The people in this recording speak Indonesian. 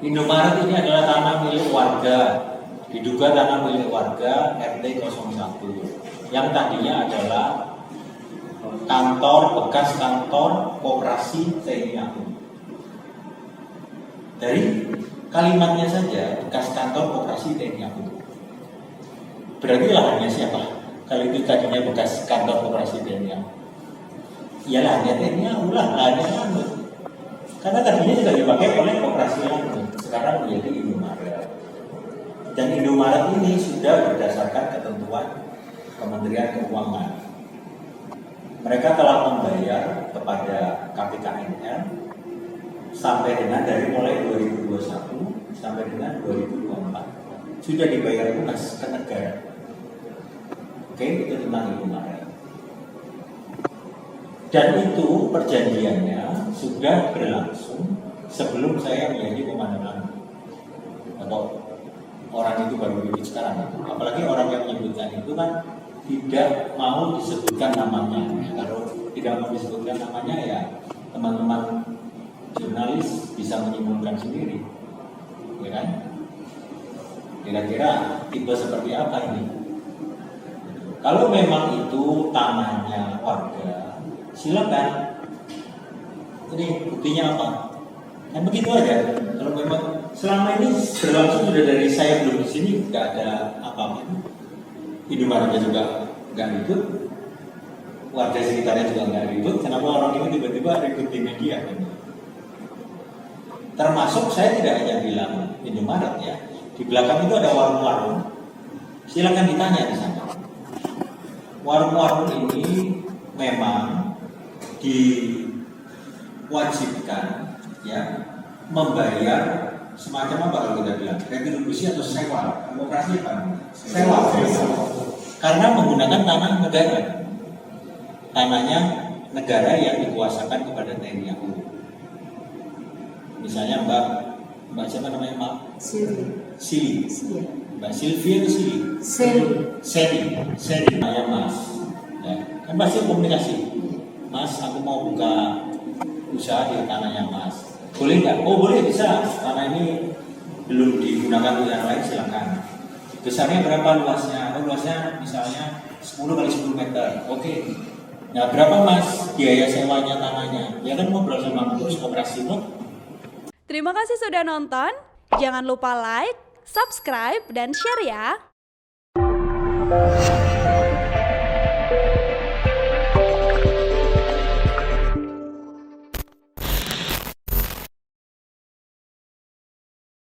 Indomaret ini adalah tanah milik warga, diduga tanah milik warga RT 01 yang tadinya adalah bekas kantor koperasi TNI AU. Dari kalimatnya saja bekas kantor koperasi TNI AU. Berarti lahannya siapa? Kalau itu tadinya bekas kantor koperasi TNI AU, ya lahannya TNI AU lah, lahannya Lanut. Karena tadinya juga dipakai oleh koperasi Lanut, sekarang menjadi Indomaret. Dan Indomaret ini sudah berdasarkan ketentuan Kementerian Keuangan. Mereka telah membayar kepada KPKNR sampai dengan dari mulai 2021 sampai dengan 2024 sudah dibayar lunas ke negara. Oke, itu tentang Indomaret. Dan itu perjanjiannya sudah berlangsung sebelum saya menjadi komandan atau orang itu baru ribut sekarang. Apalagi orang yang menyebutkan itu kan tidak mau disebutkan namanya. Kalau tidak mau disebutkan namanya, ya teman-teman jurnalis bisa menyimpulkan sendiri, ya kan? Kira-kira tipe seperti apa ini? Kalau memang itu tanahnya warga, silakan. Ini buktinya apa? Kan begitu aja. Kalau memang selama ini berlangsung sudah dari saya belum di sini, nggak ada apa-apa. Indomaretnya juga nggak ribut, warga sekitarnya juga nggak ribut. Kenapa orang ini tiba-tiba ribut di media? Termasuk saya tidak hanya bilang Indomaret ya, di belakang itu ada warung-warung. Silakan ditanya di sana. Warung-warung ini memang diwajibkan ya membayar semacam apa kalau kita bilang retribusi atau sewa, demokrasi apa? Sewa. Karena menggunakan tanah negara, tanahnya negara yang dikuasakan kepada TNI AU. Misalnya Mbak siapa namanya Mbak? Sili. Mbak Silvia itu Seli. Namanya Mas. Ya. Kan pasti komunikasi. Mas, aku mau buka usaha di tanahnya Mas. Boleh nggak? Oh boleh, bisa. Tanah ini belum digunakan untuk yang lain, silakan. Besarnya berapa luasnya? Oh, luasnya misalnya 10 kali 10 meter. Oke. Nah, berapa Mas biaya sewanya tanahnya? Ya kan ngobrol sama terus koperasi loh. Terima kasih sudah nonton. Jangan lupa like, subscribe, dan share ya.